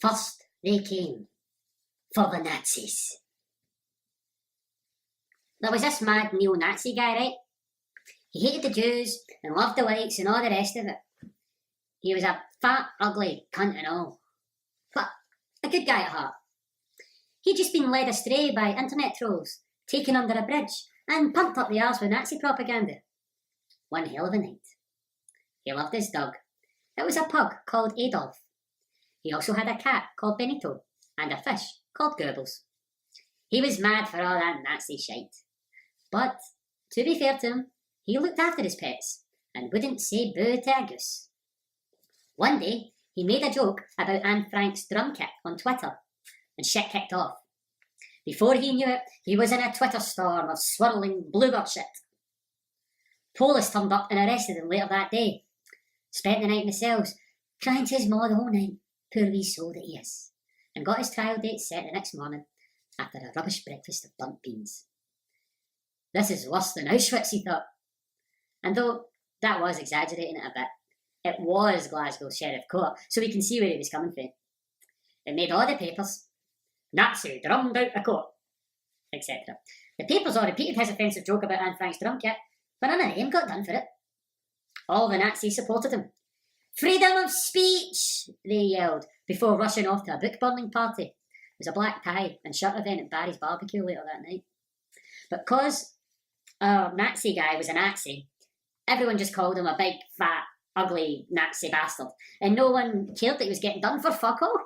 First they came for the Nazis. There was this mad neo-Nazi guy, right? He hated the Jews and loved the whites and all the rest of it. He was a fat, ugly cunt and all, but a good guy at heart. He'd just been led astray by internet trolls, taken under a bridge and pumped up the arse with Nazi propaganda. One hell of a night. He loved his dog. It was a pug called Adolf. He also had a cat called Benito and a fish called Goebbels. He was mad for all that Nazi shite. But, to be fair to him, he looked after his pets and wouldn't say boo to a goose. One day, he made a joke about Anne Frank's drum kit on Twitter, and shit kicked off. Before he knew it, he was in a Twitter storm of swirling bluebird shit. Police turned up and arrested him later that day. Spent the night in the cells, crying to his ma the whole night, poor wee soul that he is, and got his trial date set the next morning after a rubbish breakfast of burnt beans. This is worse than Auschwitz, he thought. And though that was exaggerating it a bit, it was Glasgow Sheriff Court, so we can see where he was coming from. It made all the papers. Nazi drummed out the court, etc. The papers all repeated his offensive joke about Anne Frank's drum kit, but none of them got done for it. All the Nazis supported him. Freedom of speech, they yelled, before rushing off to a book-burning party. It was a black tie and shirt event at Barry's barbecue later that night. But because our Nazi guy was a Nazi, everyone just called him a big, fat, ugly Nazi bastard, and no one cared that he was getting done for fuck all.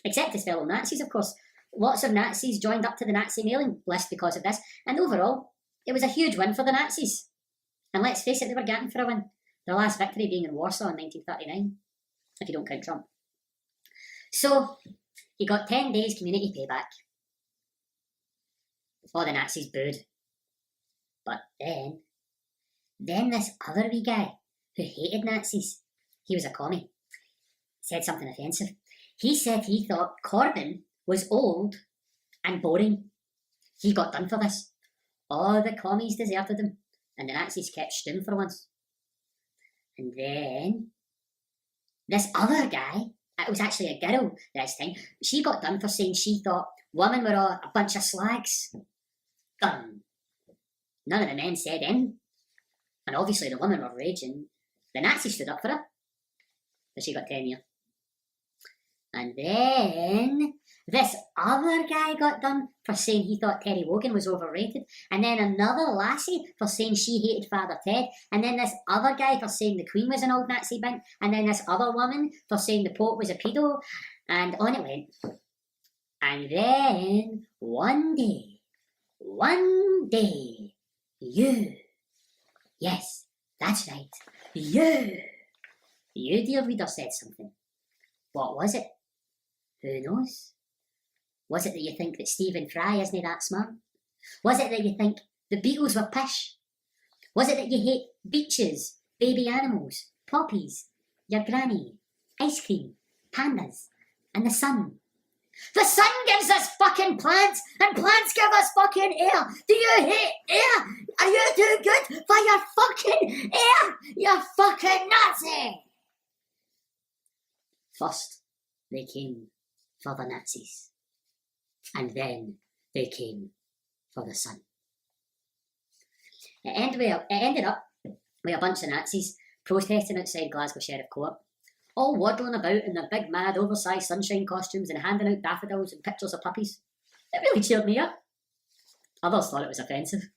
Except his fellow Nazis, of course. Lots of Nazis joined up to the Nazi mailing list because of this, and overall, it was a huge win for the Nazis. And let's face it, they were getting for a win. Their last victory being in Warsaw in 1939, if you don't count Trump. So, he got 10 days community payback. All the Nazis booed. But then this other wee guy who hated Nazis, he was a commie, said something offensive. He said he thought Corbyn was old and boring. He got done for this. All the commies deserted him, and the Nazis kept stum for once. And then this other guy, it was actually a girl this time, she got done for saying she thought women were all a bunch of slags. Done. None of the men said anything. And obviously the women were raging. The Nazis stood up for her. But she got 10 years. And then this other guy got done for saying he thought Terry Wogan was overrated. And then another lassie for saying she hated Father Ted. And then this other guy for saying the Queen was an old Nazi bint. And then this other woman for saying the Pope was a pedo. And on it went. And then one day, you, yes, that's right, you, dear reader, said something. What was it? Who knows? Was it that you think that Stephen Fry isn't that smart? Was it that you think the Beatles were pish? Was it that you hate beaches, baby animals, poppies, your granny, ice cream, pandas, and the sun? The sun gives us fucking plants, and plants give us fucking air. Do you hate air? Are you too good for your fucking air? You fucking Nazi! First, they came for the Nazis. And then they came for the sun. It ended up with a bunch of Nazis protesting outside Glasgow Sheriff Court, all waddling about in their big, mad, oversized sunshine costumes and handing out daffodils and pictures of puppies. It really cheered me up. Others thought it was offensive.